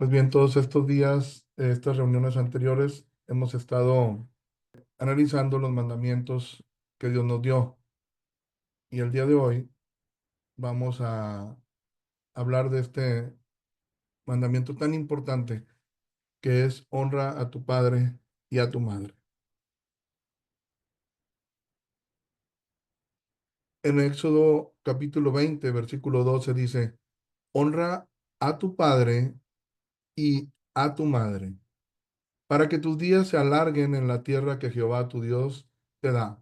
Pues bien, todos estos días, estas reuniones anteriores, hemos estado analizando los mandamientos que Dios nos dio. Y el día de hoy vamos a hablar de este mandamiento tan importante que es honra a tu padre y a tu madre. En Éxodo capítulo 20, versículo 12 dice, honra a tu padre y a tu madre, para que tus días se alarguen en la tierra que Jehová tu Dios te da.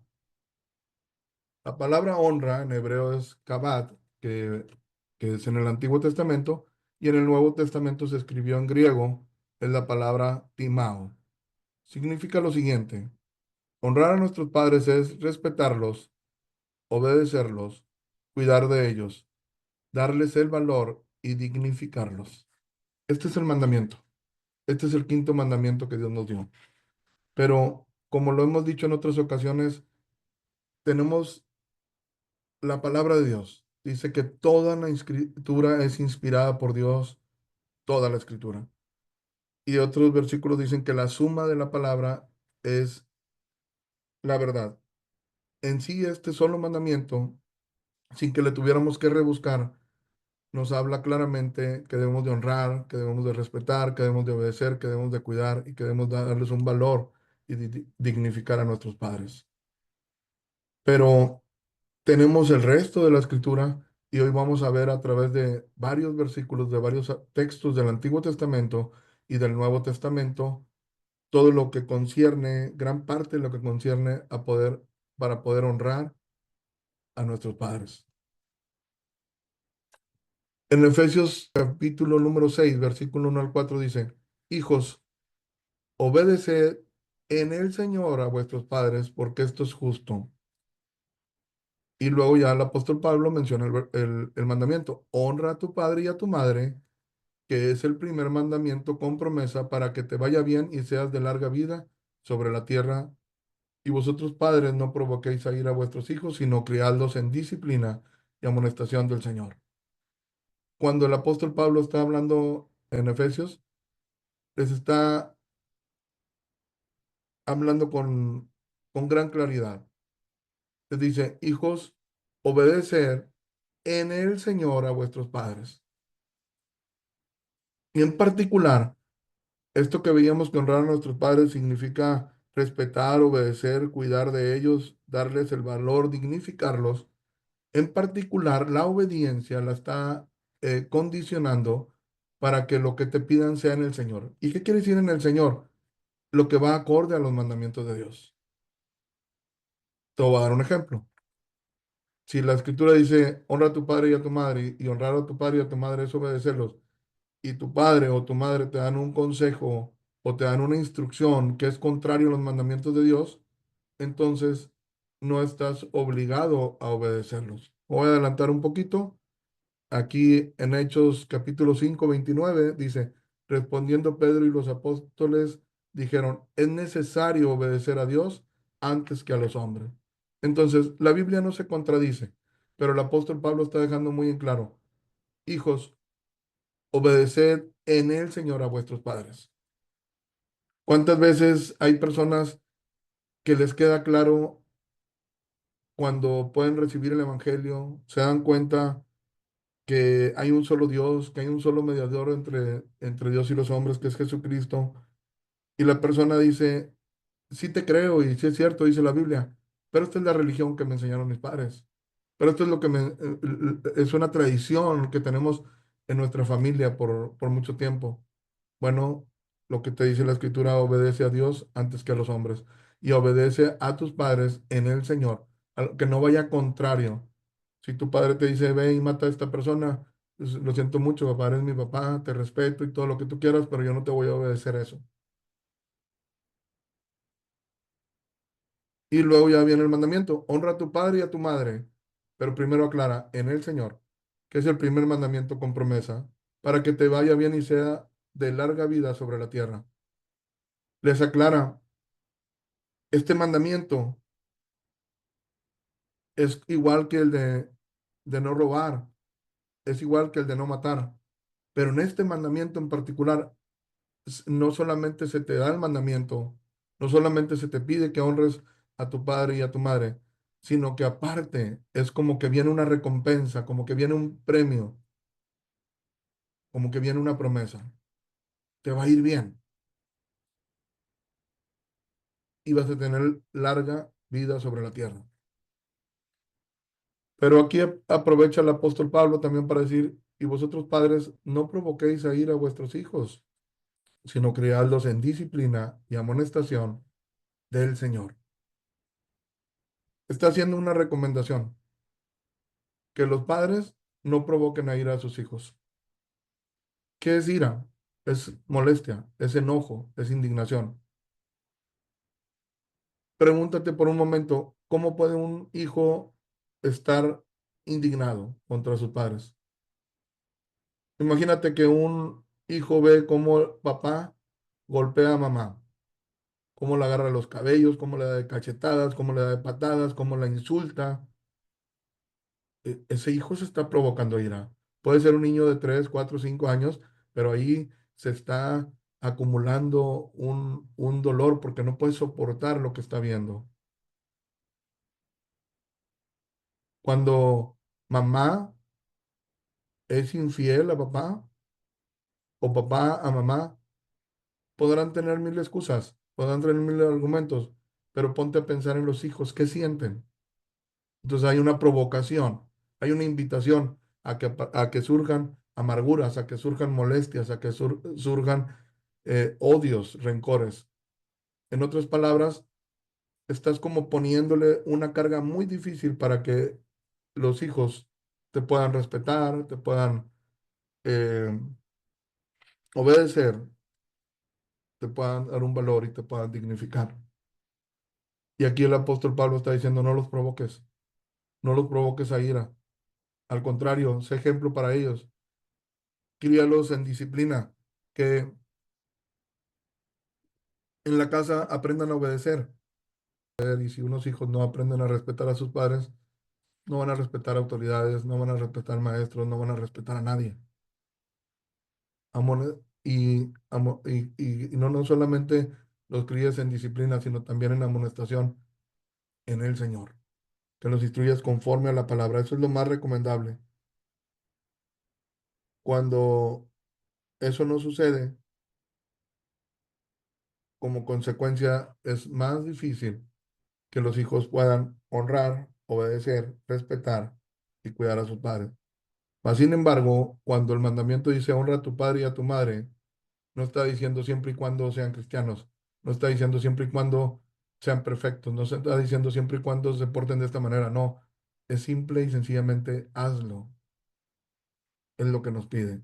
La palabra honra en hebreo es kabad, que es en el Antiguo Testamento, y en el Nuevo Testamento se escribió en griego, es la palabra timao. Significa lo siguiente: honrar a nuestros padres es respetarlos, obedecerlos, cuidar de ellos, darles el valor y dignificarlos. Este es el mandamiento. Este es el quinto mandamiento que Dios nos dio. Pero, como lo hemos dicho en otras ocasiones, tenemos la palabra de Dios. Dice que toda la escritura es inspirada por Dios, toda la escritura. Y otros versículos dicen que la suma de la palabra es la verdad. En sí, este solo mandamiento, sin que le tuviéramos que rebuscar, nos habla claramente que debemos de honrar, que debemos de respetar, que debemos de obedecer, que debemos de cuidar y que debemos darles un valor y dignificar a nuestros padres. Pero tenemos el resto de la escritura y hoy vamos a ver a través de varios versículos, de varios textos del Antiguo Testamento y del Nuevo Testamento, todo lo que concierne, gran parte de lo que concierne a poder, para poder honrar a nuestros padres. En Efesios capítulo número 6 versículo 1 al 4 dice, hijos, obedeced en el Señor a vuestros padres, porque esto es justo. Y luego ya el apóstol Pablo menciona el mandamiento, honra a tu padre y a tu madre, que es el primer mandamiento con promesa para que te vaya bien y seas de larga vida sobre la tierra. Y vosotros padres no provoquéis a ir a vuestros hijos, sino criadlos en disciplina y amonestación del Señor. Cuando el apóstol Pablo está hablando en Efesios, les está hablando con gran claridad. Les dice, hijos, obedecer en el Señor a vuestros padres. Y en particular, esto que veíamos que honrar a nuestros padres significa respetar, obedecer, cuidar de ellos, darles el valor, dignificarlos. En particular, la obediencia la está condicionando para que lo que te pidan sea en el Señor. ¿Y qué quiere decir en el Señor? Lo que va acorde a los mandamientos de Dios. Te voy a dar un ejemplo. Si la escritura dice, honra a tu padre y a tu madre, y honrar a tu padre y a tu madre es obedecerlos, y tu padre o tu madre te dan un consejo o te dan una instrucción que es contrario a los mandamientos de Dios, entonces no estás obligado a obedecerlos. Voy a adelantar un poquito. Aquí en Hechos capítulo 5 29 dice, respondiendo Pedro y los apóstoles dijeron, es necesario obedecer a Dios antes que a los hombres. Entonces, la Biblia no se contradice, pero el apóstol Pablo está dejando muy en claro, hijos, obedeced en el Señor a vuestros padres. ¿Cuántas veces hay personas que les queda claro cuando pueden recibir el Evangelio, se dan cuenta que hay un solo Dios, que hay un solo mediador entre Dios y los hombres, que es Jesucristo, y la persona dice, sí te creo y sí es cierto, dice la Biblia, pero esta es la religión que me enseñaron mis padres, pero esto es lo que es una tradición que tenemos en nuestra familia por mucho tiempo. Bueno, lo que te dice la Escritura, obedece a Dios antes que a los hombres y obedece a tus padres en el Señor, que no vaya contrario. Si tu padre te dice, ve y mata a esta persona, pues, lo siento mucho, papá, eres mi papá, te respeto y todo lo que tú quieras, pero yo no te voy a obedecer eso. Y luego ya viene el mandamiento, honra a tu padre y a tu madre, pero primero aclara, en el Señor, que es el primer mandamiento con promesa, para que te vaya bien y sea de larga vida sobre la tierra. Les aclara, este mandamiento es igual que el de no robar, es igual que el de no matar. Pero en este mandamiento en particular, no solamente se te da el mandamiento, no solamente se te pide que honres a tu padre y a tu madre, sino que aparte es como que viene una recompensa, como que viene un premio, como que viene una promesa. Te va a ir bien y vas a tener larga vida sobre la tierra. Pero aquí aprovecha el apóstol Pablo también para decir, y vosotros padres, no provoquéis a ir a vuestros hijos, sino criadlos en disciplina y amonestación del Señor. Está haciendo una recomendación, que los padres no provoquen a ira a sus hijos. ¿Qué es ira? Es molestia, es enojo, es indignación. Pregúntate por un momento, ¿cómo puede un hijo estar indignado contra sus padres? Imagínate que un hijo ve cómo papá golpea a mamá, cómo la agarra los cabellos, cómo le da de cachetadas, cómo le da de patadas, cómo la insulta. Ese hijo se está provocando ira. Puede ser un niño de 3, 4, 5 años, pero ahí se está acumulando un dolor porque no puede soportar lo que está viendo. Cuando mamá es infiel a papá o papá a mamá, podrán tener mil excusas, podrán tener mil argumentos, pero ponte a pensar en los hijos, ¿qué sienten? Entonces hay una provocación, hay una invitación a que surjan amarguras, a que surjan molestias, a que surjan odios, rencores. En otras palabras, estás como poniéndole una carga muy difícil para que los hijos te puedan respetar, te puedan eh, obedecer, te puedan dar un valor y te puedan dignificar. Y aquí el apóstol Pablo está diciendo, no los provoques, no los provoques a ira. Al contrario, sé ejemplo para ellos. Críalos en disciplina, que en la casa aprendan a obedecer. Y si unos hijos no aprenden a respetar a sus padres, no van a respetar autoridades, no van a respetar maestros, no van a respetar a nadie. Y no solamente los críes en disciplina, sino también en amonestación en el Señor. Que los instruyas conforme a la palabra. Eso es lo más recomendable. Cuando eso no sucede, como consecuencia, es más difícil que los hijos puedan honrar, obedecer, respetar y cuidar a sus padres. Mas, sin embargo, cuando el mandamiento dice honra a tu padre y a tu madre, no está diciendo siempre y cuando sean cristianos, no está diciendo siempre y cuando sean perfectos, no se está diciendo siempre y cuando se porten de esta manera, no, es simple y sencillamente hazlo, es lo que nos pide.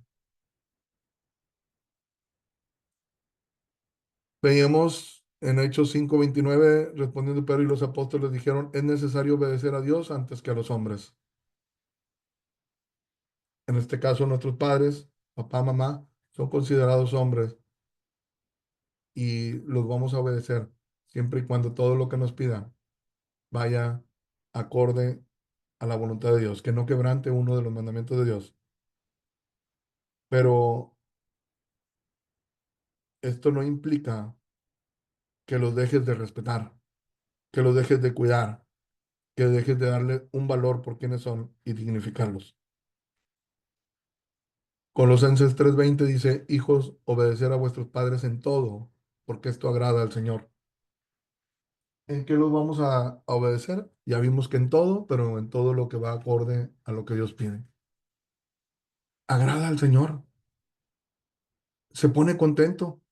Veíamos en Hechos 5:29, respondiendo Pedro y los apóstoles dijeron, es necesario obedecer a Dios antes que a los hombres. En este caso, nuestros padres, papá, mamá, son considerados hombres y los vamos a obedecer siempre y cuando todo lo que nos pidan vaya acorde a la voluntad de Dios, que no quebrante uno de los mandamientos de Dios. Pero esto no implica que los dejes de respetar, que los dejes de cuidar, que dejes de darle un valor por quienes son y dignificarlos. Colosenses 3:20 dice, hijos, obedecer a vuestros padres en todo, porque esto agrada al Señor. ¿En qué los vamos a obedecer? Ya vimos que en todo, pero en todo lo que va acorde a lo que Dios pide. Agrada al Señor, se pone contento.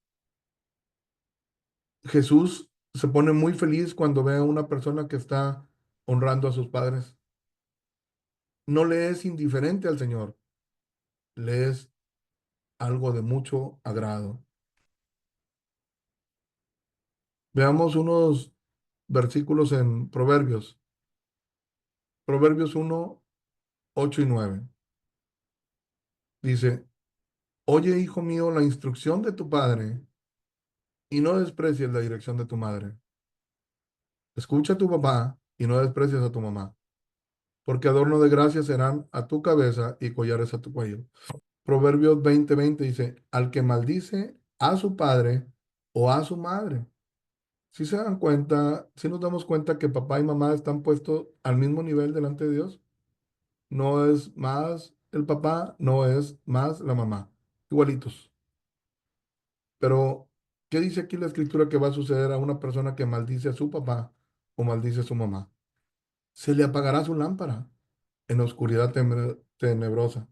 Jesús se pone muy feliz cuando ve a una persona que está honrando a sus padres. No le es indiferente al Señor, le es algo de mucho agrado. Veamos unos versículos en Proverbios. Proverbios 1:8 y 9. Dice, oye, hijo mío, la instrucción de tu padre y no desprecies la dirección de tu madre. Escucha a tu papá y no desprecies a tu mamá, porque adorno de gracia serán a tu cabeza y collares a tu cuello. Proverbios 20:20 dice, al que maldice a su padre o a su madre. Si se dan cuenta, si nos damos cuenta que papá y mamá están puestos al mismo nivel delante de Dios, no es más el papá, no es más la mamá, igualitos. Pero, ¿qué dice aquí la escritura que va a suceder a una persona que maldice a su papá o maldice a su mamá? Se le apagará su lámpara en la oscuridad tenebrosa.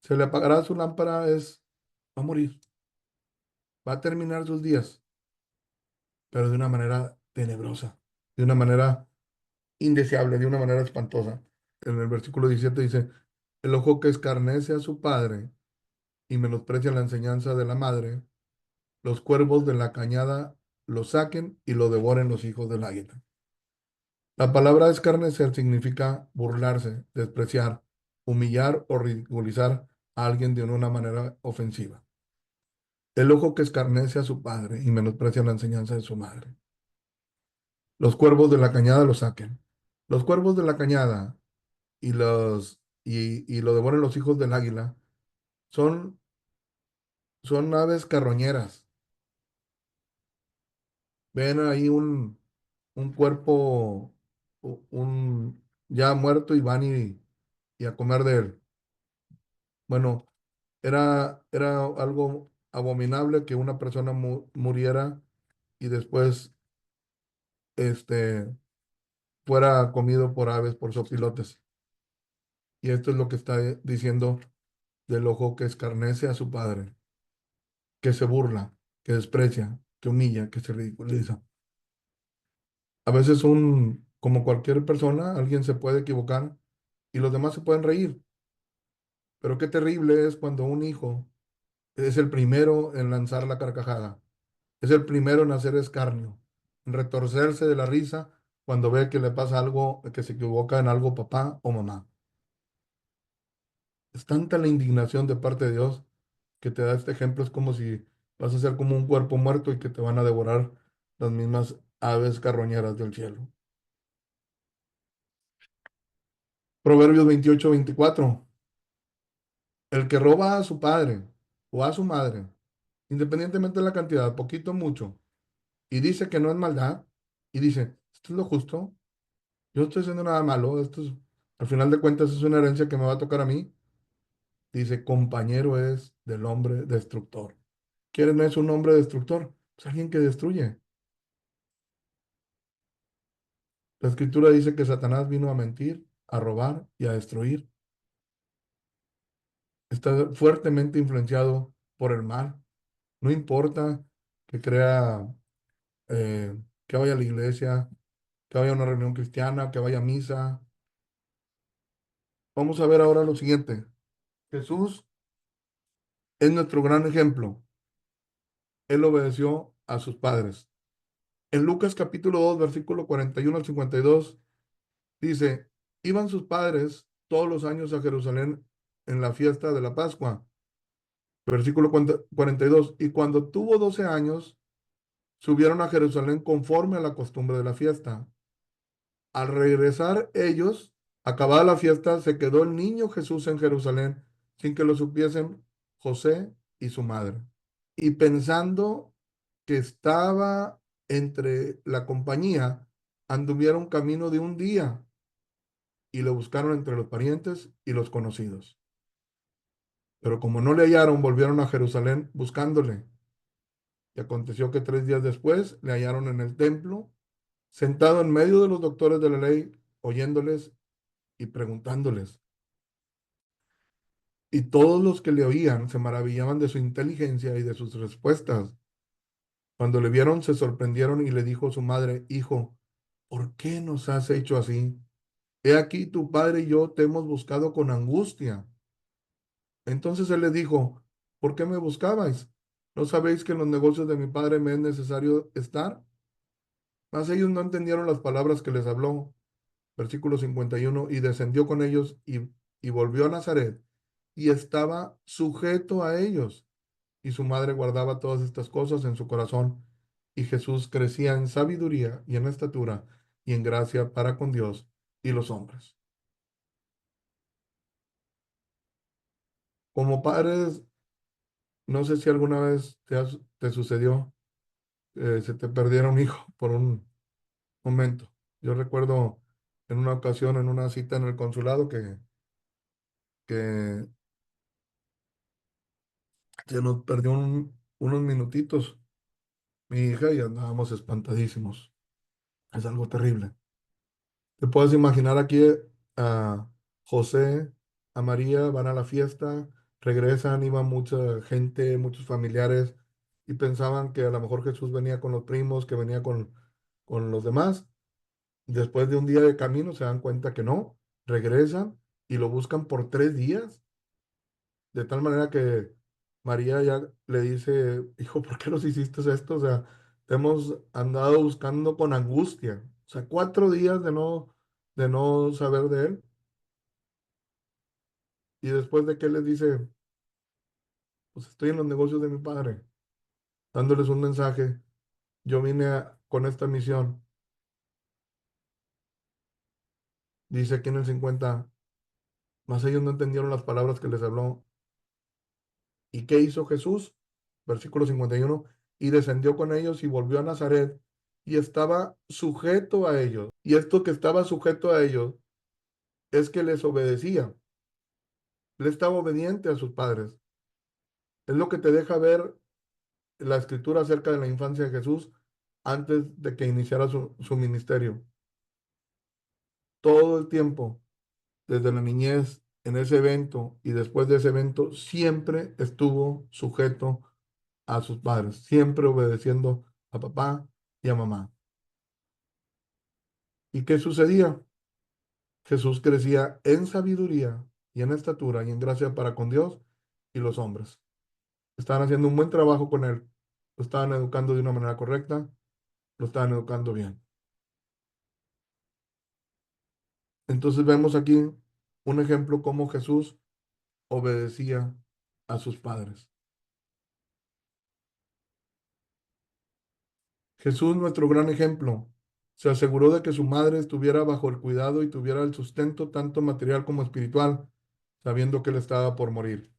Se le apagará su lámpara va a morir, va a terminar sus días, pero de una manera tenebrosa, de una manera indeseable, de una manera espantosa. En el versículo 17 dice, el ojo que escarnece a su padre y menosprecia la enseñanza de la madre, los cuervos de la cañada lo saquen y lo devoren los hijos del águila. La palabra escarnecer significa burlarse, despreciar, humillar o ridiculizar a alguien de una manera ofensiva. El ojo que escarnece a su padre y menosprecia la enseñanza de su madre. Los cuervos de la cañada lo saquen. Los cuervos de la cañada y lo devoren los hijos del águila son, son aves carroñeras. Ven ahí un cuerpo ya muerto y van y a comer de él. Bueno, era algo abominable que una persona muriera y después este, fuera comido por aves, por sopilotes. Y esto es lo que está diciendo del ojo que escarnece a su padre, que se burla, que desprecia, que humilla, que se ridiculiza. A veces como cualquier persona, alguien se puede equivocar y los demás se pueden reír. Pero qué terrible es cuando un hijo es el primero en lanzar la carcajada, es el primero en hacer escarnio, en retorcerse de la risa cuando ve que le pasa algo, que se equivoca en algo papá o mamá. Es tanta la indignación de parte de Dios que te da este ejemplo. Es como si vas a ser como un cuerpo muerto y que te van a devorar las mismas aves carroñeras del cielo. Proverbios 28:24. El que roba a su padre o a su madre, independientemente de la cantidad, poquito o mucho, y dice que no es maldad, y dice, esto es lo justo, yo no estoy haciendo nada malo, al final de cuentas es una herencia que me va a tocar a mí, dice, compañero es del hombre destructor. ¿Quién es un hombre destructor? Pues alguien que destruye. La escritura dice que Satanás vino a mentir, a robar y a destruir. Está fuertemente influenciado por el mal. No importa que crea, eh, que vaya a la iglesia, que vaya a una reunión cristiana, que vaya a misa. Vamos a ver ahora lo siguiente. Jesús es nuestro gran ejemplo. Él obedeció a sus padres. En Lucas capítulo 2 versículo 41 al 52 dice, iban sus padres todos los años a Jerusalén en la fiesta de la Pascua. Versículo 42. Y cuando tuvo 12 años, subieron a Jerusalén conforme a la costumbre de la fiesta. Al regresar ellos, acabada la fiesta, se quedó el niño Jesús en Jerusalén sin que lo supiesen José y su madre. Y pensando que estaba entre la compañía, anduvieron camino de un día y le buscaron entre los parientes y los conocidos. Pero como no le hallaron, volvieron a Jerusalén buscándole. Y aconteció que 3 días después le hallaron en el templo, sentado en medio de los doctores de la ley, oyéndoles y preguntándoles. Y todos los que le oían se maravillaban de su inteligencia y de sus respuestas. Cuando le vieron, se sorprendieron y le dijo su madre, Hijo, ¿por qué nos has hecho así? He aquí tu padre y yo te hemos buscado con angustia. Entonces él les dijo, ¿por qué me buscabais? ¿No sabéis que en los negocios de mi padre me es necesario estar? Mas ellos no entendieron las palabras que les habló. Versículo 51. Y descendió con ellos y volvió a Nazaret y estaba sujeto a ellos. Y su madre guardaba todas estas cosas en su corazón. Y Jesús crecía en sabiduría y en estatura y en gracia para con Dios y los hombres. Como padres, no sé si alguna vez te sucedió, se te perdiera un hijo por un momento. Yo recuerdo en una ocasión, en una cita en el consulado, que se nos perdió unos minutitos mi hija y andábamos espantadísimos. Es algo terrible. Te puedes imaginar aquí a José, a María, van a la fiesta, regresan, iba mucha gente, muchos familiares, y pensaban que a lo mejor Jesús venía con los primos, que venía con los demás. Después de un día de camino se dan cuenta que no, regresan y lo buscan por 3 días, de tal manera que María ya le dice, hijo, ¿por qué nos hiciste esto? O sea, te hemos andado buscando con angustia. O sea, 4 días de no saber de él. Y después de que les dice, pues estoy en los negocios de mi padre, dándoles un mensaje, yo vine con esta misión. Dice aquí en el 50, mas ellos no entendieron las palabras que les habló. ¿Y qué hizo Jesús? Versículo 51, y descendió con ellos y volvió a Nazaret y estaba sujeto a ellos. Y esto que estaba sujeto a ellos es que les obedecía. Él estaba obediente a sus padres. Es lo que te deja ver la escritura acerca de la infancia de Jesús antes de que iniciara su ministerio. Todo el tiempo, desde la niñez, en ese evento y después de ese evento, siempre estuvo sujeto a sus padres, siempre obedeciendo a papá y a mamá. ¿Y qué sucedía? Jesús crecía en sabiduría y en estatura y en gracia para con Dios y los hombres. Estaban haciendo un buen trabajo con él. Lo estaban educando de una manera correcta, lo estaban educando bien. Entonces vemos aquí un ejemplo cómo Jesús obedecía a sus padres. Jesús, nuestro gran ejemplo, se aseguró de que su madre estuviera bajo el cuidado y tuviera el sustento tanto material como espiritual, sabiendo que él estaba por morir.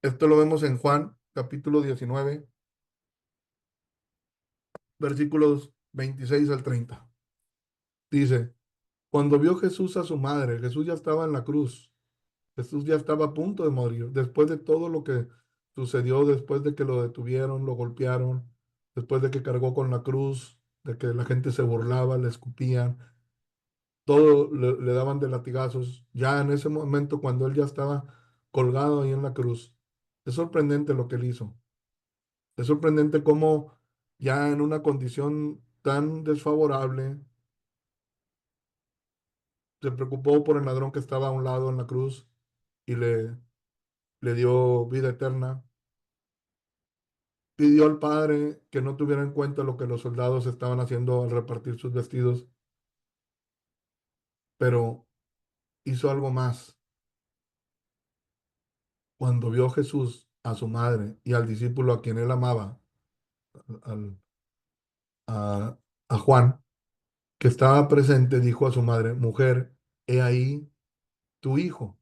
Esto lo vemos en Juan, capítulo 19, versículos 26 al 30. Dice, cuando vio Jesús a su madre, Jesús ya estaba en la cruz, Jesús ya estaba a punto de morir, después de todo lo que sucedió, después de que lo detuvieron, lo golpearon, después de que cargó con la cruz, de que la gente se burlaba, le escupían, todo le daban de latigazos, ya en ese momento cuando él ya estaba colgado ahí en la cruz. Es sorprendente lo que él hizo. Es sorprendente cómo ya en una condición tan desfavorable se preocupó por el ladrón que estaba a un lado en la cruz y le dio vida eterna. Pidió al Padre que no tuviera en cuenta lo que los soldados estaban haciendo al repartir sus vestidos, pero hizo algo más. Cuando vio Jesús a su madre y al discípulo a quien él amaba, al- a, a Juan, que estaba presente, dijo a su madre, mujer, he ahí tu hijo.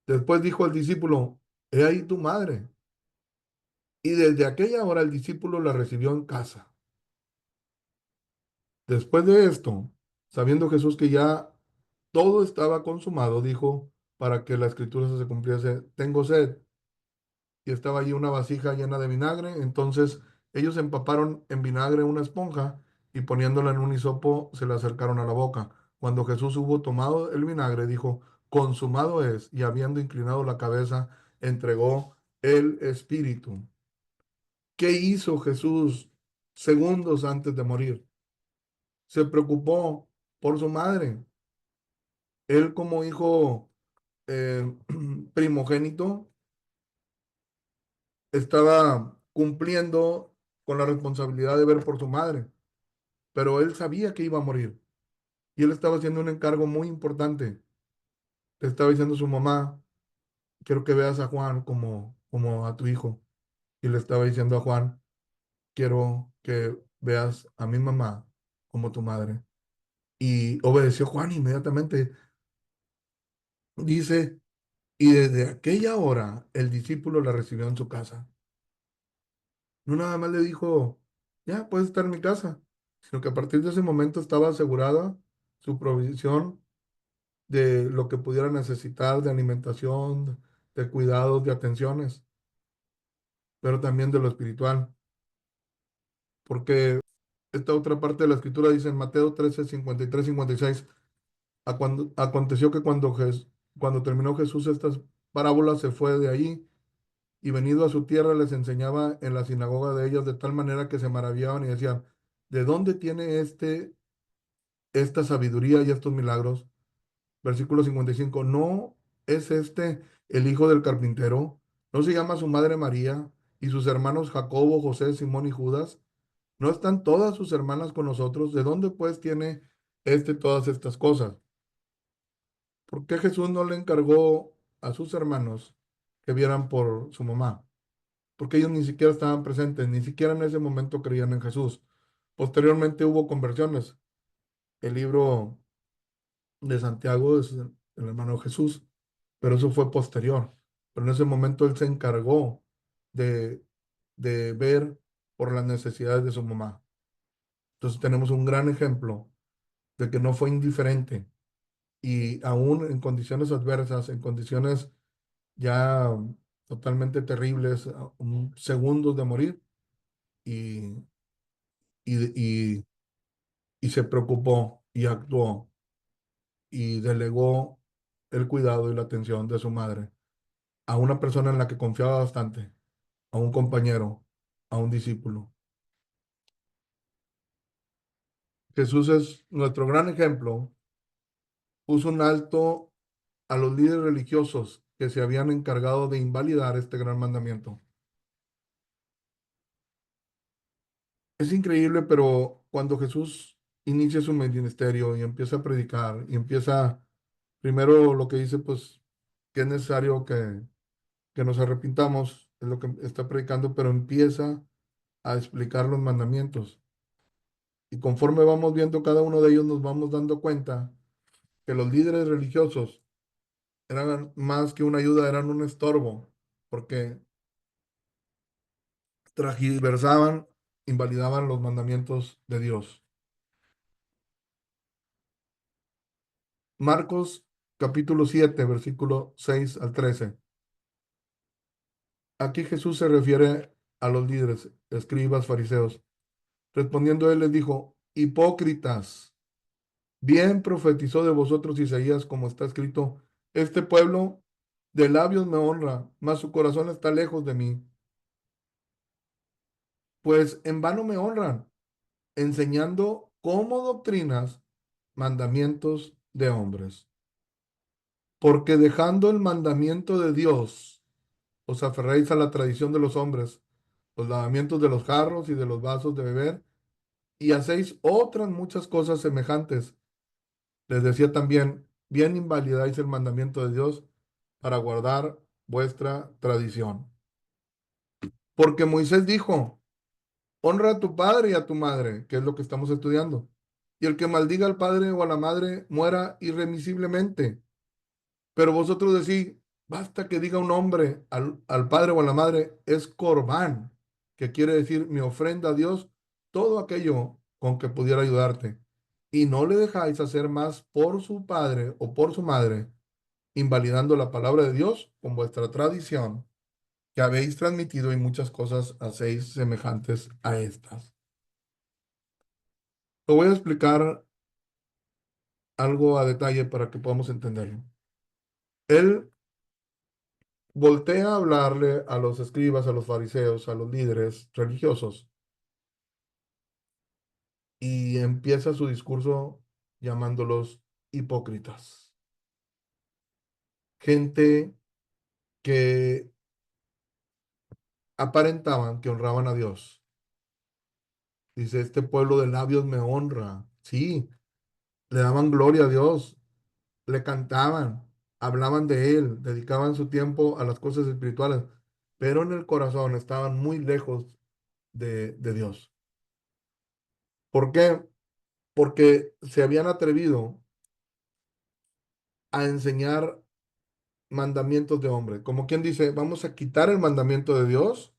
Después dijo al discípulo, he ahí tu madre. Y desde aquella hora el discípulo la recibió en casa. Después de esto, sabiendo Jesús que ya todo estaba consumado, dijo, para que la escritura se cumpliese, tengo sed. Y estaba allí una vasija llena de vinagre. Entonces ellos empaparon en vinagre una esponja y poniéndola en un hisopo se la acercaron a la boca. Cuando Jesús hubo tomado el vinagre, dijo, consumado es, y habiendo inclinado la cabeza, entregó el espíritu. ¿Qué hizo Jesús segundos antes de morir? Se preocupó por su madre. Él como hijo primogénito estaba cumpliendo con la responsabilidad de ver por su madre, pero él sabía que iba a morir y él estaba haciendo un encargo muy importante. Le estaba diciendo a su mamá, quiero que veas a Juan como a tu hijo. Y le estaba diciendo a Juan, quiero que veas a mi mamá como tu madre. Y obedeció Juan inmediatamente. Dice Y desde aquella hora el discípulo la recibió en su casa. No nada más le dijo, ya puedes estar en mi casa, sino que a partir de ese momento estaba asegurada su provisión de lo que pudiera necesitar de alimentación, de cuidados, de atenciones, pero también de lo espiritual. Porque esta otra parte de la escritura dice en Mateo 13, 53, 56, aconteció que cuando terminó Jesús estas parábolas, se fue de ahí y venido a su tierra les enseñaba en la sinagoga de ellos de tal manera que se maravillaban y decían, ¿de dónde tiene esta sabiduría y estos milagros? Versículo 55, ¿no es este el hijo del carpintero? ¿No se llama su madre María y sus hermanos Jacobo, José, Simón y Judas? ¿No están todas sus hermanas con nosotros? ¿De dónde pues tiene todas estas cosas? ¿Por qué Jesús no le encargó a sus hermanos que vieran por su mamá? Porque ellos ni siquiera estaban presentes, ni siquiera en ese momento creían en Jesús. Posteriormente hubo conversiones. El libro de Santiago es el hermano Jesús, pero eso fue posterior. Pero en ese momento él se encargó de, de ver por las necesidades de su mamá. Entonces tenemos un gran ejemplo de que no fue indiferente y aún en condiciones adversas, en condiciones ya totalmente terribles, segundos de morir, y, y, y se preocupó y actuó y delegó el cuidado y la atención de su madre a una persona en la que confiaba bastante, a un compañero, a un discípulo. Jesús es nuestro gran ejemplo, puso un alto a los líderes religiosos que se habían encargado de invalidar este gran mandamiento. Es increíble, pero cuando Jesús inicia su ministerio y empieza a predicar y empieza, primero lo que dice, pues, que es necesario que nos arrepintamos, es lo que está predicando, pero empieza a explicar los mandamientos. Y conforme vamos viendo cada uno de ellos, nos vamos dando cuenta que los líderes religiosos eran más que una ayuda, eran un estorbo, porque transversaban, invalidaban los mandamientos de Dios. Marcos capítulo 7 versículo 6 al 13. Aquí Jesús se refiere a los líderes, escribas, fariseos. Respondiendo él les dijo, hipócritas, bien profetizó de vosotros Isaías, como está escrito, este pueblo de labios me honra, mas su corazón está lejos de mí. Pues en vano me honran, enseñando como doctrinas mandamientos de hombres. Porque dejando el mandamiento de Dios, os aferráis a la tradición de los hombres, los lavamientos de los jarros y de los vasos de beber, y hacéis otras muchas cosas semejantes. Les decía también, bien invalidáis el mandamiento de Dios para guardar vuestra tradición. Porque Moisés dijo, honra a tu padre y a tu madre, que es lo que estamos estudiando. Y el que maldiga al padre o a la madre muera irremisiblemente. Pero vosotros decís, basta que diga un hombre al padre o a la madre, es corbán, que quiere decir mi ofrenda a Dios, todo aquello con que pudiera ayudarte. Y no le dejáis hacer más por su padre o por su madre, invalidando la palabra de Dios con vuestra tradición, que habéis transmitido y muchas cosas hacéis semejantes a estas. Te voy a explicar algo a detalle para que podamos entenderlo. Él voltea a hablarle a los escribas, a los fariseos, a los líderes religiosos y empieza su discurso llamándolos hipócritas. Gente que aparentaban que honraban a Dios. Dice, este pueblo de labios me honra. Sí, le daban gloria a Dios, le cantaban, hablaban de Él, dedicaban su tiempo a las cosas espirituales, pero en el corazón estaban muy lejos de Dios. ¿Por qué? Porque se habían atrevido a enseñar mandamientos de hombre. Como quien dice, vamos a quitar el mandamiento de Dios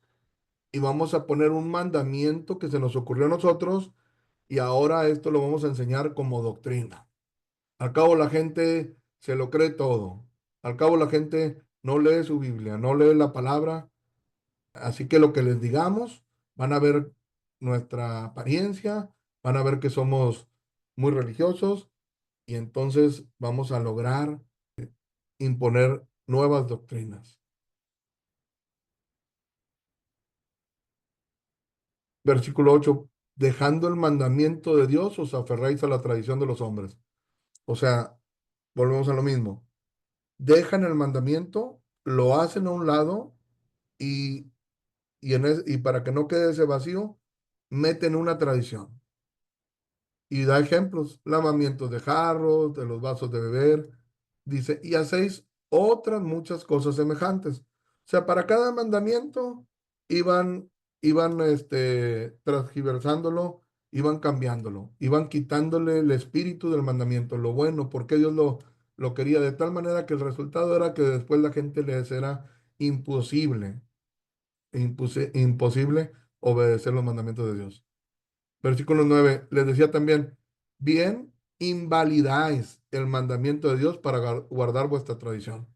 y vamos a poner un mandamiento que se nos ocurrió a nosotros y ahora esto lo vamos a enseñar como doctrina. Al cabo la gente se lo cree todo. Al cabo la gente no lee su Biblia, no lee la palabra. Así que lo que les digamos, van a ver nuestra apariencia, van a ver que somos muy religiosos y entonces vamos a lograr imponer nuevas doctrinas. Versículo 8: dejando el mandamiento de Dios, os aferráis a la tradición de los hombres. O sea, volvemos a lo mismo. Dejan el mandamiento, lo hacen a un lado y, y para que no quede ese vacío, meten una tradición. Y da ejemplos, lavamientos de jarros, de los vasos de beber. Dice, y hacéis otras muchas cosas semejantes. O sea, para cada mandamiento iban, transgiversándolo, iban cambiándolo, iban quitándole el espíritu del mandamiento, lo bueno, porque Dios lo quería de tal manera que el resultado era que después la gente les era imposible, imposible obedecer los mandamientos de Dios. Versículo 9 les decía también, bien invalidáis el mandamiento de Dios para guardar vuestra tradición.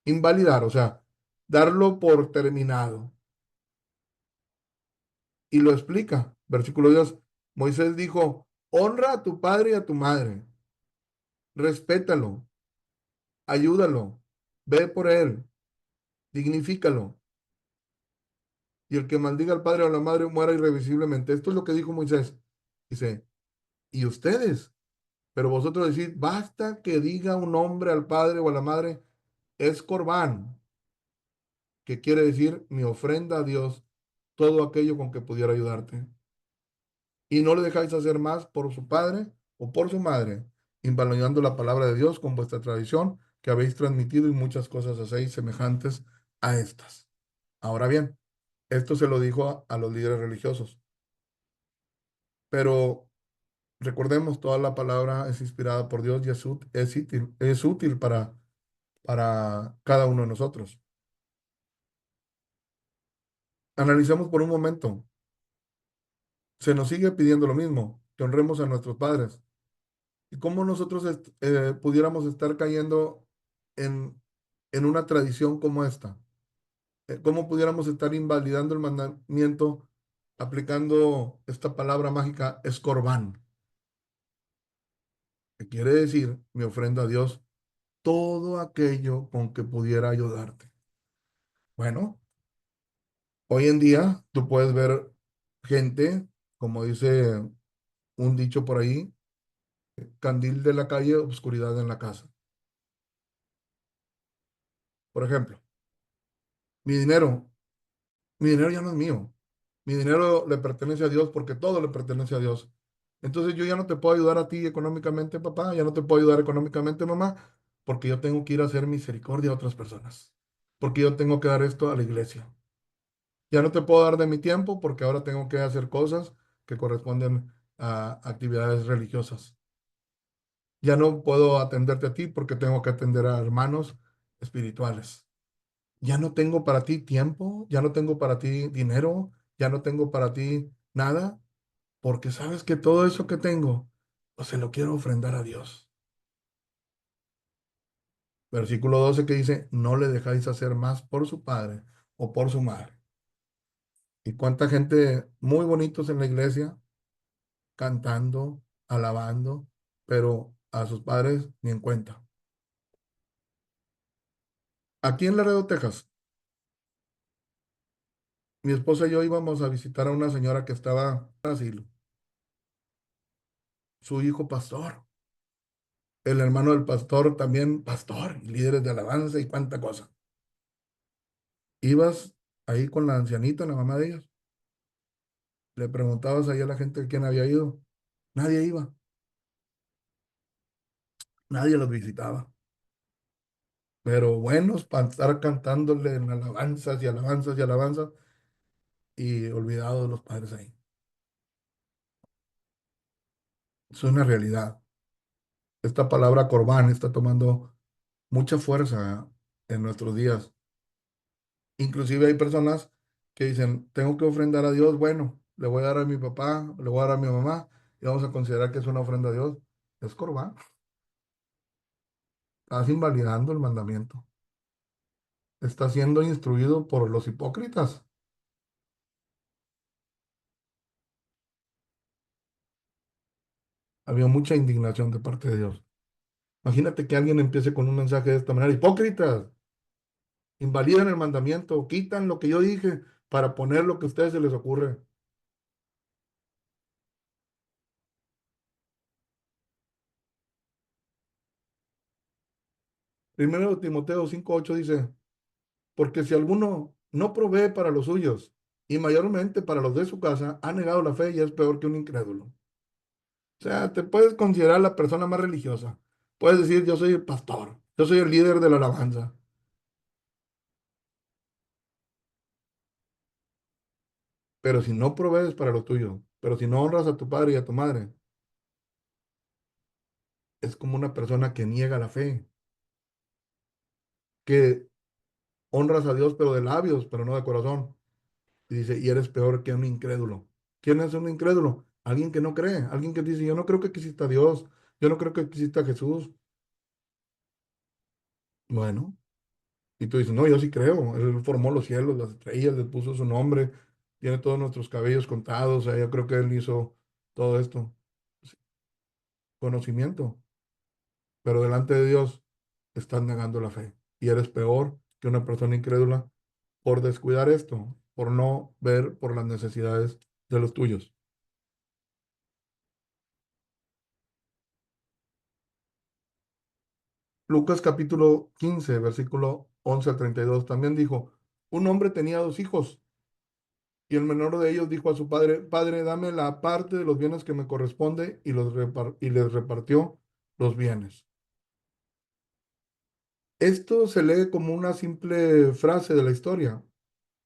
Invalidar, o sea, darlo por terminado. Y lo explica. Versículo 10, Moisés dijo, honra a tu padre y a tu madre, respétalo, ayúdalo, ve por él, dignifícalo. Y el que maldiga al padre o a la madre muera irrevisiblemente. Esto es lo que dijo Moisés. Dice, ¿y ustedes? Pero vosotros decís, basta que diga un hombre al padre o a la madre, es corbán, que quiere decir mi ofrenda a Dios, todo aquello con que pudiera ayudarte. Y no le dejáis hacer más por su padre o por su madre, invalidando la palabra de Dios con vuestra tradición que habéis transmitido y muchas cosas hacéis semejantes a estas. Ahora bien, esto se lo dijo a los líderes religiosos, pero recordemos, toda la palabra es inspirada por Dios y es útil para cada uno de nosotros. Analicemos por un momento. Se nos sigue pidiendo lo mismo, que honremos a nuestros padres. ¿Y cómo nosotros pudiéramos estar cayendo en, en una tradición como esta? ¿Cómo pudiéramos estar invalidando el mandamiento aplicando esta palabra mágica, escorbán, que quiere decir mi ofrenda a Dios, todo aquello con que pudiera ayudarte? Bueno, hoy en día tú puedes ver gente, como dice un dicho por ahí, candil de la calle, obscuridad en la casa. Por ejemplo, mi dinero, mi dinero ya no es mío. Mi dinero le pertenece a Dios porque todo le pertenece a Dios. Entonces yo ya no te puedo ayudar a ti económicamente, papá, ya no te puedo ayudar económicamente, mamá, porque yo tengo que ir a hacer misericordia a otras personas. Porque yo tengo que dar esto a la iglesia. Ya no te puedo dar de mi tiempo porque ahora tengo que hacer cosas que corresponden a actividades religiosas. Ya no puedo atenderte a ti porque tengo que atender a hermanos espirituales. Ya no tengo para ti tiempo, ya no tengo para ti dinero, ya no tengo para ti nada, porque sabes que todo eso que tengo, pues se lo quiero ofrendar a Dios. Versículo 12 que dice, no le dejáis hacer más por su padre o por su madre. Y cuánta gente muy bonitos en la iglesia, cantando, alabando, pero a sus padres ni en cuenta. Aquí en Laredo, Texas, mi esposa y yo íbamos a visitar a una señora que estaba en asilo, su hijo pastor, el hermano del pastor también pastor, y líderes de alabanza y cuánta cosa. Ibas ahí con la ancianita, la mamá de ellos, le preguntabas ahí a la gente quién había ido. Nadie iba, nadie los visitaba. Pero buenos para estar cantándole en alabanzas y alabanzas y alabanzas y olvidados de los padres ahí. Es una realidad. Esta palabra corbán está tomando mucha fuerza en nuestros días. Inclusive hay personas que dicen, tengo que ofrendar a Dios, bueno, le voy a dar a mi papá, le voy a dar a mi mamá, y vamos a considerar que es una ofrenda a Dios. Es corbán. Estás invalidando el mandamiento. Está siendo instruido por los hipócritas. Había mucha indignación de parte de Dios. Imagínate que alguien empiece con un mensaje de esta manera. Hipócritas, invalidan el mandamiento, quitan lo que yo dije para poner lo que a ustedes se les ocurre. Primero Timoteo 5:8 dice, porque si alguno no provee para los suyos y mayormente para los de su casa, ha negado la fe y es peor que un incrédulo. O sea, te puedes considerar la persona más religiosa. Puedes decir, yo soy el pastor, yo soy el líder de la alabanza. Pero si no provees para lo tuyo, pero si no honras a tu padre y a tu madre, es como una persona que niega la fe, que honras a Dios pero de labios, pero no de corazón. Y dice, y eres peor que un incrédulo. ¿Quién es un incrédulo? Alguien que no cree, alguien que dice, yo no creo que exista Dios, yo no creo que exista Jesús. Bueno, y tú dices, no, yo sí creo, Él formó los cielos, las estrellas, le puso su nombre, tiene todos nuestros cabellos contados, o sea, yo creo que Él hizo todo esto. Conocimiento, pero delante de Dios estás negando la fe y eres peor que una persona incrédula por descuidar esto, por no ver por las necesidades de los tuyos. Lucas capítulo 15 versículo 11 al 32 también dijo, un hombre tenía dos hijos y el menor de ellos dijo a su padre, padre, dame la parte de los bienes que me corresponde y les repartió los bienes. Esto se lee como una simple frase de la historia.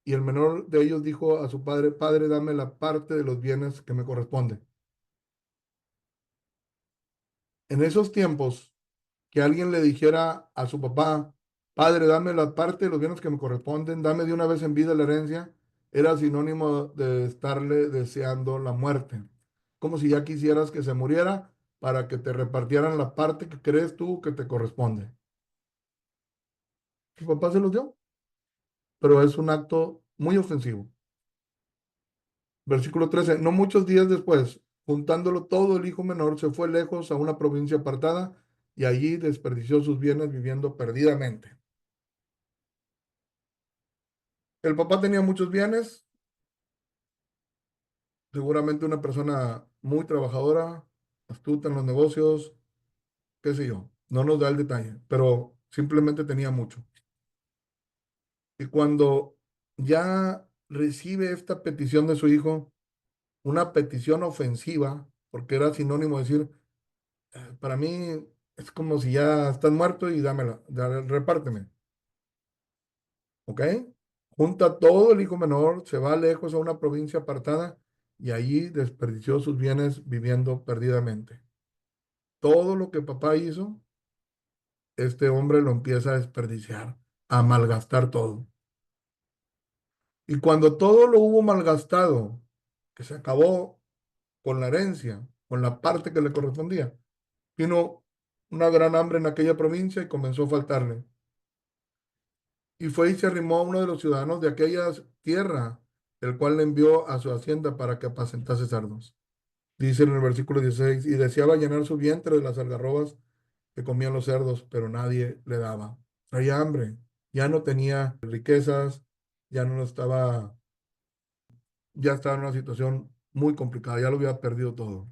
Y el menor de ellos dijo a su padre, padre, dame la parte de los bienes que me corresponde. En esos tiempos, que alguien le dijera a su papá, padre, dame la parte de los bienes que me corresponden, dame de una vez en vida la herencia, era sinónimo de estarle deseando la muerte. Como si ya quisieras que se muriera para que te repartieran la parte que crees tú que te corresponde. Su papá se los dio, pero es un acto muy ofensivo. Versículo 13. No muchos días después, juntándolo todo, el hijo menor se fue lejos a una provincia apartada y allí desperdició sus bienes viviendo perdidamente. El papá tenía muchos bienes, seguramente una persona muy trabajadora, astuta en los negocios, qué sé yo. No nos da el detalle, pero simplemente tenía mucho. Y cuando ya recibe esta petición de su hijo, una petición ofensiva, porque era sinónimo de decir, para mí es como si ya estás muerto y dámela, repárteme, ¿ok? Junta todo el hijo menor, se va lejos a una provincia apartada y allí desperdició sus bienes viviendo perdidamente. Todo lo que papá hizo, este hombre lo empieza a desperdiciar, a malgastar todo. Y cuando todo lo hubo malgastado, que se acabó con la herencia, con la parte que le correspondía, vino una gran hambre en aquella provincia y comenzó a faltarle. Y fue y se arrimó a uno de los ciudadanos de aquella tierra, el cual le envió a su hacienda para que apacentase cerdos. Dice en el versículo 16, y deseaba llenar su vientre de las algarrobas que comían los cerdos, pero nadie le daba. Traía hambre, ya no tenía riquezas, ya no estaba, ya estaba en una situación muy complicada, ya lo había perdido todo.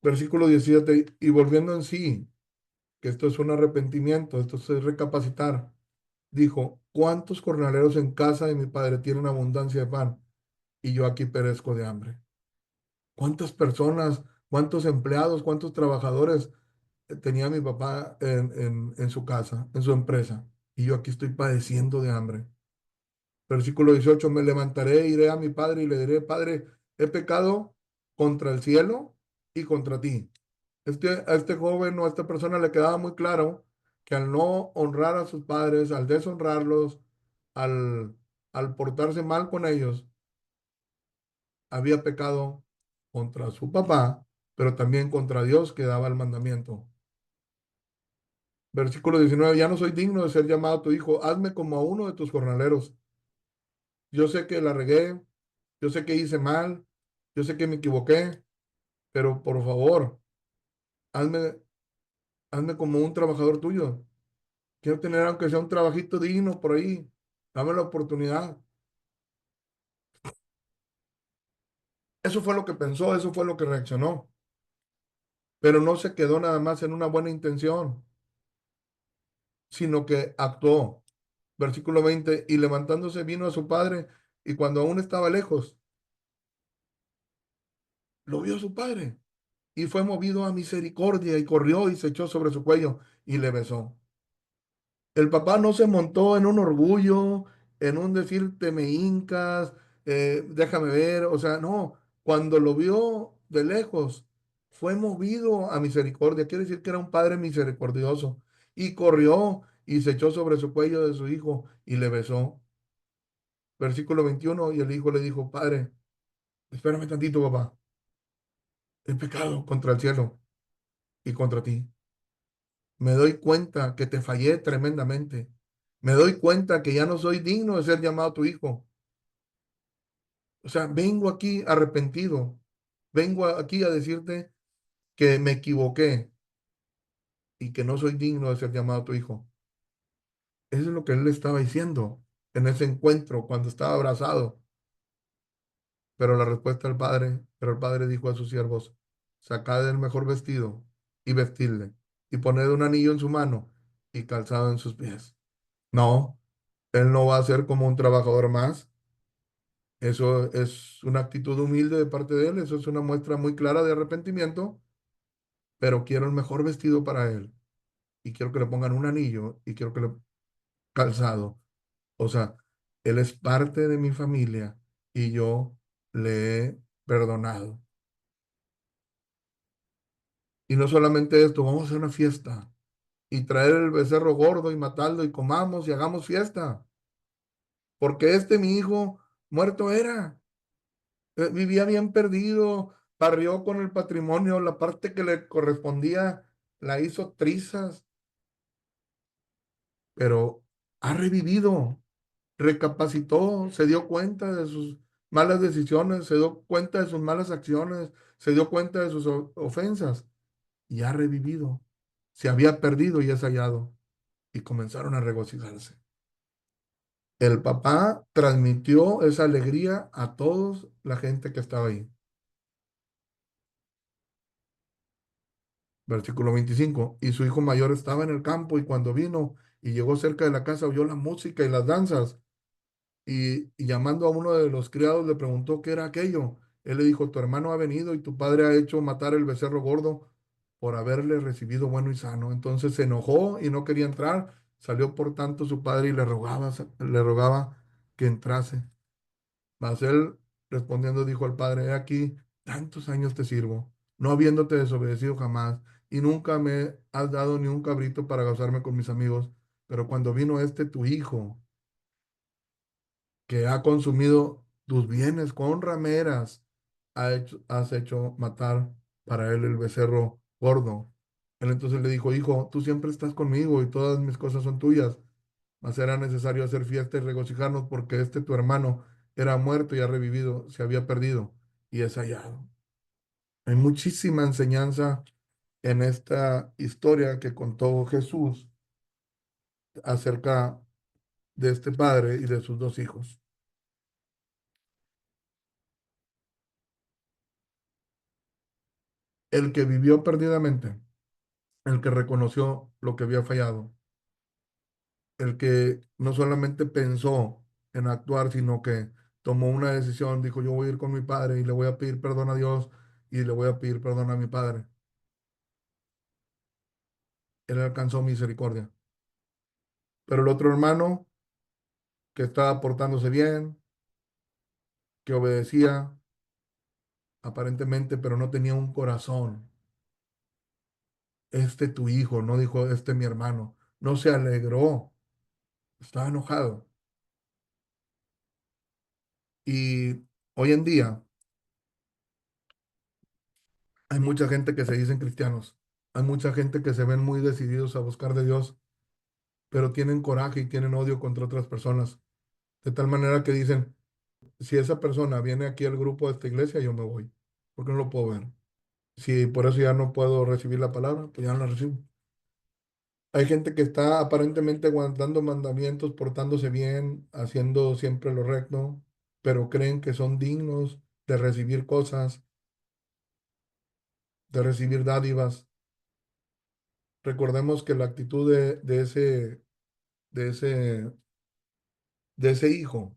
Versículo 17, y volviendo en sí, que esto es un arrepentimiento, esto es recapacitar. Dijo, ¿cuántos jornaleros en casa de mi padre tienen abundancia de pan y yo aquí perezco de hambre? ¿Cuántas personas, cuántos empleados, cuántos trabajadores tenía mi papá en su casa, en su empresa? Y yo aquí estoy padeciendo de hambre. Versículo 18, me levantaré, iré a mi padre y le diré, Padre, he pecado contra el cielo y contra ti. A este joven o a esta persona le quedaba muy claro que al no honrar a sus padres, al deshonrarlos, al, al portarse mal con ellos, había pecado contra su papá, pero también contra Dios que daba el mandamiento. Versículo 19, ya no soy digno de ser llamado tu hijo, hazme como a uno de tus jornaleros. Yo sé que la regué, yo sé que hice mal, yo sé que me equivoqué, pero por favor, hazme, hazme como un trabajador tuyo. Quiero tener aunque sea un trabajito digno por ahí. Dame la oportunidad. Eso fue lo que pensó, eso fue lo que reaccionó. Pero no se quedó nada más en una buena intención, sino que actuó. Versículo 20, y levantándose vino a su padre, y cuando aún estaba lejos, lo vio su padre, y fue movido a misericordia, y corrió y se echó sobre su cuello, y le besó. El papá no se montó en un orgullo, en un decirte me hincas, déjame ver, o sea, no, cuando lo vio de lejos, fue movido a misericordia, quiere decir que era un padre misericordioso, y corrió y se echó sobre su cuello de su hijo y le besó. Versículo 21, y el hijo le dijo, padre, espérame tantito, papá, he pecado contra el cielo y contra ti. Me doy cuenta que te fallé tremendamente. Me doy cuenta que ya no soy digno de ser llamado tu hijo. O sea, vengo aquí arrepentido. Vengo aquí a decirte que me equivoqué y que no soy digno de ser llamado tu hijo. Eso es lo que él le estaba diciendo en ese encuentro cuando estaba abrazado. Pero el padre dijo a sus siervos, sacad el mejor vestido y vestidle y poned un anillo en su mano y calzado en sus pies. No, él no va a ser como un trabajador más. Eso es una actitud humilde de parte de él. Eso es una muestra muy clara de arrepentimiento, pero quiero el mejor vestido para él y quiero que le pongan un anillo y quiero que le calzado. O sea, él es parte de mi familia y yo le he perdonado. Y no solamente esto, vamos a hacer una fiesta y traer el becerro gordo y matarlo y comamos y hagamos fiesta, porque este mi hijo muerto era. Vivía bien perdido, parrió con el patrimonio, la parte que le correspondía la hizo trizas, pero ha revivido, recapacitó, se dio cuenta de sus malas decisiones, se dio cuenta de sus malas acciones, se dio cuenta de sus ofensas y ha revivido. Se había perdido y es hallado y comenzaron a regocijarse. El papá transmitió esa alegría a toda la gente que estaba ahí. Versículo 25. Y su hijo mayor estaba en el campo y cuando vino y llegó cerca de la casa oyó la música y las danzas y llamando a uno de los criados le preguntó qué era aquello. Él le dijo, tu hermano ha venido y tu padre ha hecho matar el becerro gordo por haberle recibido bueno y sano. Entonces se enojó y no quería entrar. Salió por tanto su padre y le rogaba que entrase. Mas él respondiendo dijo al padre, he aquí, tantos años te sirvo, no habiéndote desobedecido jamás, y nunca me has dado ni un cabrito para gozarme con mis amigos, pero cuando vino este tu hijo, que ha consumido tus bienes con rameras, has hecho matar para él el becerro gordo. Él entonces le dijo, hijo, tú siempre estás conmigo y todas mis cosas son tuyas, mas era necesario hacer fiesta y regocijarnos porque este tu hermano era muerto y ha revivido, se había perdido y es hallado. Hay muchísima enseñanza en esta historia que contó Jesús acerca de este padre y de sus dos hijos. El que vivió perdidamente, el que reconoció lo que había fallado, el que no solamente pensó en actuar, sino que tomó una decisión, dijo, yo voy a ir con mi padre y le voy a pedir perdón a Dios y le voy a pedir perdón a mi padre. Él alcanzó misericordia. Pero el otro hermano, que estaba portándose bien, que obedecía aparentemente, pero no tenía un corazón. Este tu hijo, no dijo, este mi hermano. no se alegró, estaba enojado. Y hoy en día hay mucha gente que se dicen cristianos, hay mucha gente que se ven muy decididos a buscar de Dios, pero tienen coraje y tienen odio contra otras personas, de tal manera que dicen, si esa persona viene aquí al grupo de esta iglesia, yo me voy, porque no lo puedo ver. Si por eso ya no puedo recibir la palabra, pues ya no la recibo. Hay gente que está aparentemente aguantando mandamientos, portándose bien, haciendo siempre lo recto, pero creen que son dignos de recibir cosas, de recibir dádivas. Recordemos que la actitud de ese, de ese hijo,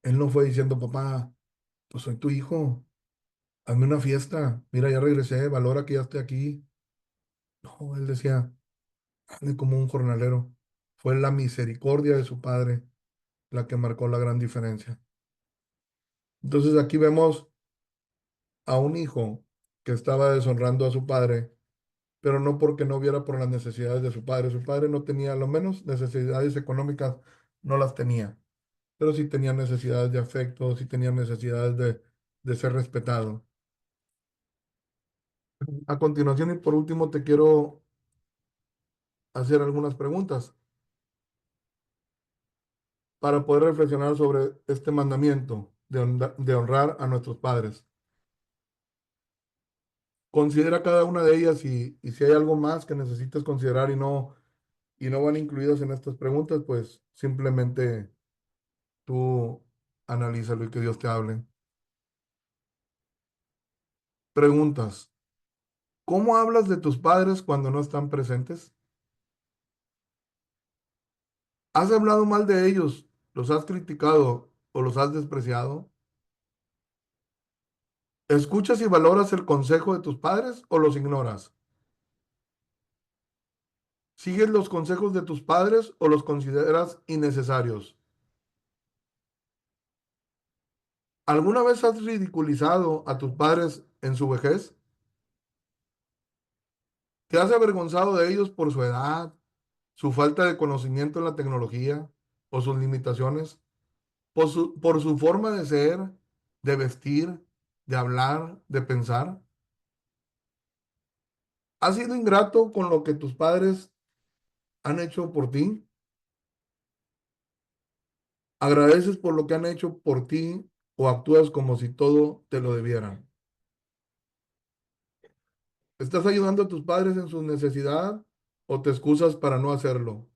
él no fue diciendo, papá, pues soy tu hijo, hazme una fiesta, mira, ya regresé, valora que ya estoy aquí. No, él decía, hazme como un jornalero. Fue la misericordia de su padre la que marcó la gran diferencia. Entonces aquí vemos a un hijo que estaba deshonrando a su padre, pero no porque no viera por las necesidades de su padre. Su padre no tenía, a lo menos necesidades económicas, no las tenía, pero sí tenía necesidades de afecto, sí tenía necesidades de ser respetado. A continuación y por último te quiero hacer algunas preguntas para poder reflexionar sobre este mandamiento de honrar a nuestros padres. Considera cada una de ellas y si hay algo más que necesites considerar y no van incluidas en estas preguntas, pues simplemente tú analízalo y que Dios te hable. Preguntas. ¿Cómo hablas de tus padres cuando no están presentes? ¿Has hablado mal de ellos? ¿Los has criticado o los has despreciado? ¿Escuchas y valoras el consejo de tus padres o los ignoras? ¿Sigues los consejos de tus padres o los consideras innecesarios? ¿Alguna vez has ridiculizado a tus padres en su vejez? ¿Te has avergonzado de ellos por su edad, su falta de conocimiento en la tecnología o sus limitaciones? Por su forma de ser, de vestir, de hablar, de pensar? ¿Has sido ingrato con lo que tus padres han hecho por ti? ¿Agradeces por lo que han hecho por ti o actúas como si todo te lo debieran? ¿Estás ayudando a tus padres en su necesidad o te excusas para no hacerlo?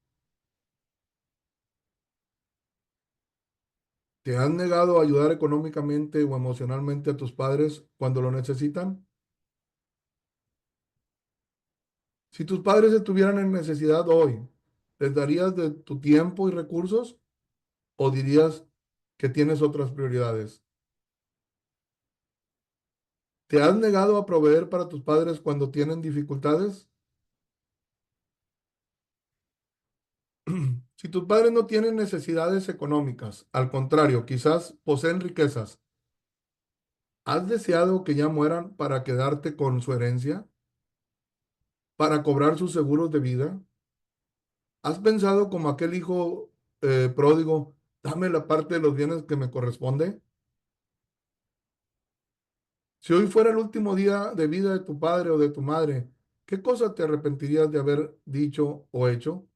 ¿Te has negado a ayudar económicamente o emocionalmente a tus padres cuando lo necesitan? Si tus padres estuvieran en necesidad hoy, ¿les darías de tu tiempo y recursos o dirías que tienes otras prioridades? ¿Te has negado a proveer para tus padres cuando tienen dificultades? Si tus padres no tienen necesidades económicas, al contrario, quizás poseen riquezas, ¿has deseado que ya mueran para quedarte con su herencia, para cobrar sus seguros de vida? ¿Has pensado como aquel hijo pródigo, dame la parte de los bienes que me corresponde? Si hoy fuera el último día de vida de tu padre o de tu madre, ¿qué cosa te arrepentirías de haber dicho o hecho?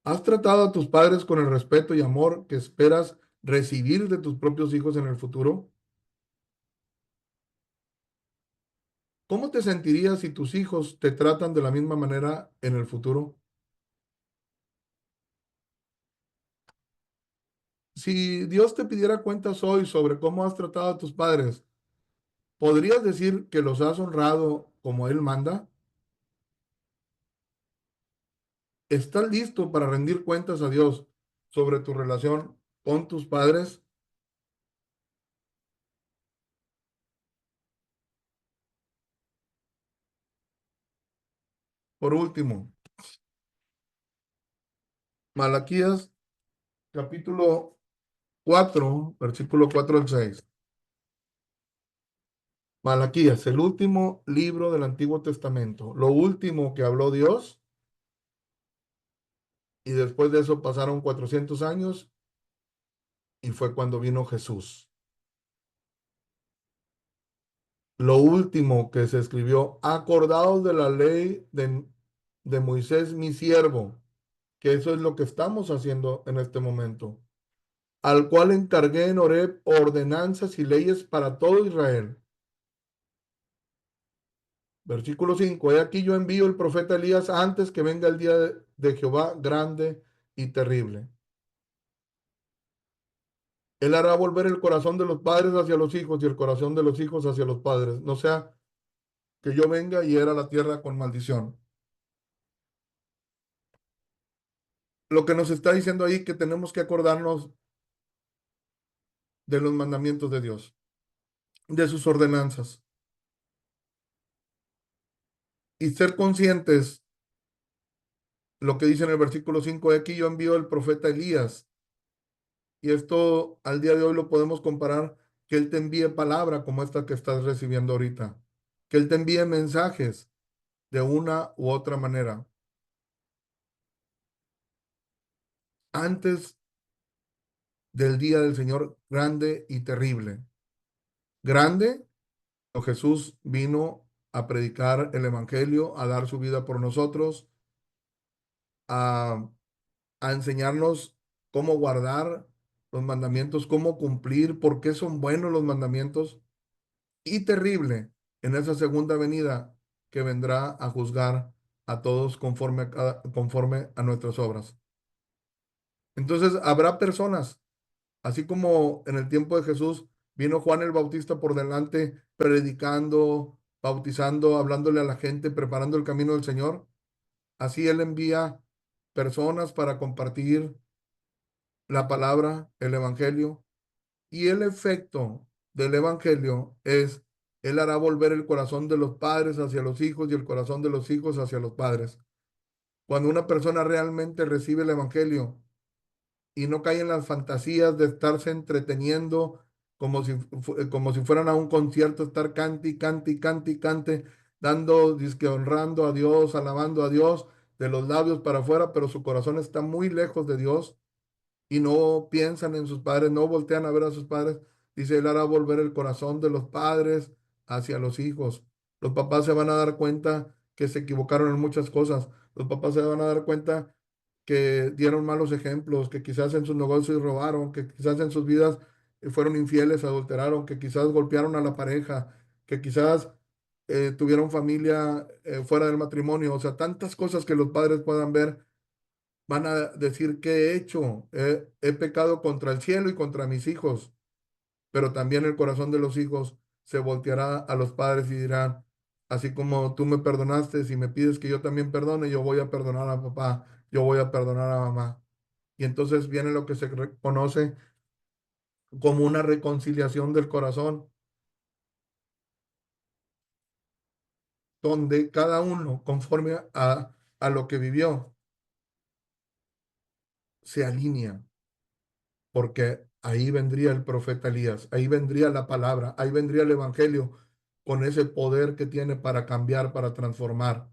¿Has tratado a tus padres con el respeto y amor que esperas recibir de tus propios hijos en el futuro? ¿Cómo te sentirías si tus hijos te tratan de la misma manera en el futuro? Si Dios te pidiera cuentas hoy sobre cómo has tratado a tus padres, ¿podrías decir que los has honrado como Él manda? ¿Estás listo para rendir cuentas a Dios sobre tu relación con tus padres? Por último, Malaquías capítulo 4, versículo 4 al 6. Malaquías, el último libro del Antiguo Testamento, lo último que habló Dios, y después de eso pasaron 400 años y fue cuando vino Jesús. Lo último que se escribió, acordados de la ley de Moisés, mi siervo, que eso es lo que estamos haciendo en este momento, al cual encargué en Horeb ordenanzas y leyes para todo Israel. Versículo 5. He aquí yo envío el profeta Elías antes que venga el día de Jehová grande y terrible. Él hará volver el corazón de los padres hacia los hijos y el corazón de los hijos hacia los padres. No sea que yo venga y hiera la tierra con maldición. Lo que nos está diciendo ahí que tenemos que acordarnos de los mandamientos de Dios, de sus ordenanzas y ser conscientes, lo que dice en el versículo 5, aquí yo envío el profeta Elías, y esto al día de hoy lo podemos comparar, que él te envíe palabra como esta que estás recibiendo ahorita, que él te envíe mensajes de una u otra manera. Antes del día del Señor grande y terrible. Grande, Jesús vino a predicar el Evangelio, a dar su vida por nosotros, a, a enseñarnos cómo guardar los mandamientos, cómo cumplir, por qué son buenos los mandamientos, y terrible en esa segunda venida que vendrá a juzgar a todos conforme a nuestras obras. Entonces habrá personas, así como en el tiempo de Jesús vino Juan el Bautista por delante, predicando, bautizando, hablándole a la gente, preparando el camino del Señor. Así Él envía personas para compartir la palabra, el Evangelio. Y el efecto del Evangelio es, Él hará volver el corazón de los padres hacia los hijos y el corazón de los hijos hacia los padres. Cuando una persona realmente recibe el Evangelio, y no cae en las fantasías de estarse entreteniendo como si fueran a un concierto, estar cante y cante y cante y cante, dando, dizque honrando a Dios, alabando a Dios de los labios para afuera, pero su corazón está muy lejos de Dios y no piensan en sus padres, no voltean a ver a sus padres. Dice, Él hará volver el corazón de los padres hacia los hijos. Los papás se van a dar cuenta que se equivocaron en muchas cosas. Los papás se van a dar cuenta que dieron malos ejemplos, que quizás en sus negocios robaron, que quizás en sus vidas fueron infieles, adulteraron, que quizás golpearon a la pareja, que quizás tuvieron familia fuera del matrimonio. O sea, tantas cosas que los padres puedan ver, van a decir que he hecho, he pecado contra el cielo y contra mis hijos, pero también el corazón de los hijos se volteará a los padres y dirán, así como tú me perdonaste, si me pides que yo también perdone, yo voy a perdonar a papá, yo voy a perdonar a mamá. Y entonces viene lo que se conoce como una reconciliación del corazón, donde cada uno, conforme a lo que vivió, se alinea, porque ahí vendría el profeta Elías, ahí vendría la palabra, ahí vendría el evangelio con ese poder que tiene para cambiar, para transformar.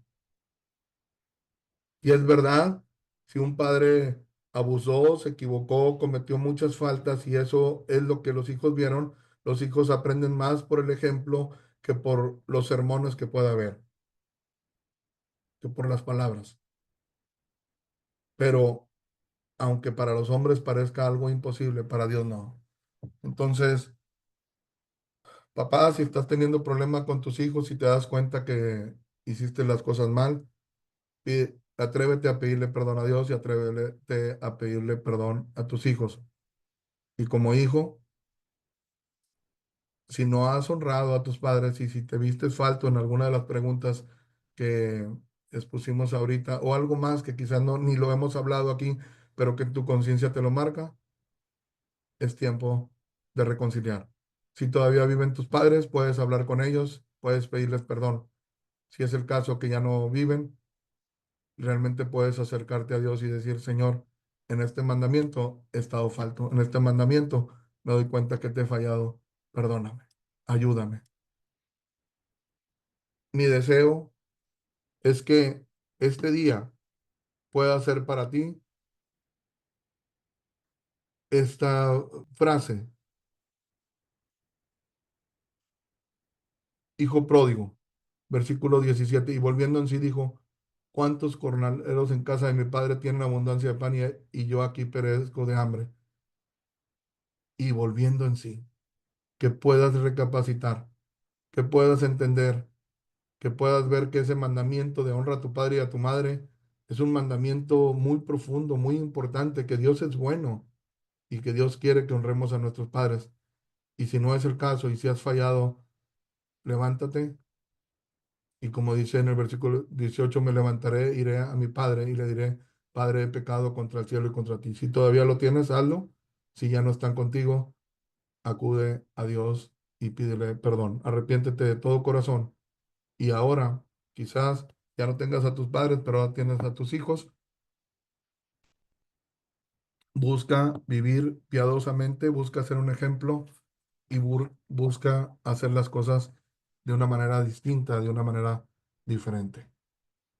Y es verdad, si un padre abusó, se equivocó, cometió muchas faltas y eso es lo que los hijos vieron, los hijos aprenden más por el ejemplo que por los sermones que pueda haber, que por las palabras. Pero aunque para los hombres parezca algo imposible, para Dios no. Entonces, papá, si estás teniendo problemas con tus hijos y te das cuenta que hiciste las cosas mal, atrévete a pedirle perdón a Dios y atrévete a pedirle perdón a tus hijos. Y como hijo, si no has honrado a tus padres y si te vistes falto en alguna de las preguntas que expusimos ahorita o algo más que quizás no ni lo hemos hablado aquí, pero que tu conciencia te lo marca, es tiempo de reconciliar. Si todavía viven tus padres, puedes hablar con ellos, puedes pedirles perdón. Si es el caso que ya no viven, realmente puedes acercarte a Dios y decir, Señor, en este mandamiento he estado falto, en este mandamiento me doy cuenta que te he fallado, perdóname, ayúdame. Mi deseo es que este día pueda ser para ti esta frase, hijo pródigo, versículo 17, y volviendo en sí dijo, ¿cuántos jornaleros en casa de mi padre tienen abundancia de pan y yo aquí perezco de hambre? Y volviendo en sí, que puedas recapacitar, que puedas entender, que puedas ver que ese mandamiento de honra a tu padre y a tu madre es un mandamiento muy profundo, muy importante, que Dios es bueno y que Dios quiere que honremos a nuestros padres. Y si no es el caso y si has fallado, levántate y como dice en el versículo 18, me levantaré, iré a mi padre y le diré, Padre, he pecado contra el cielo y contra ti. Si todavía lo tienes, hazlo. Si ya no están contigo, acude a Dios y pídele perdón. Arrepiéntete de todo corazón. Y ahora, quizás ya no tengas a tus padres, pero ahora tienes a tus hijos. Busca vivir piadosamente, busca ser un ejemplo y busca hacer las cosas de una manera distinta, de una manera diferente.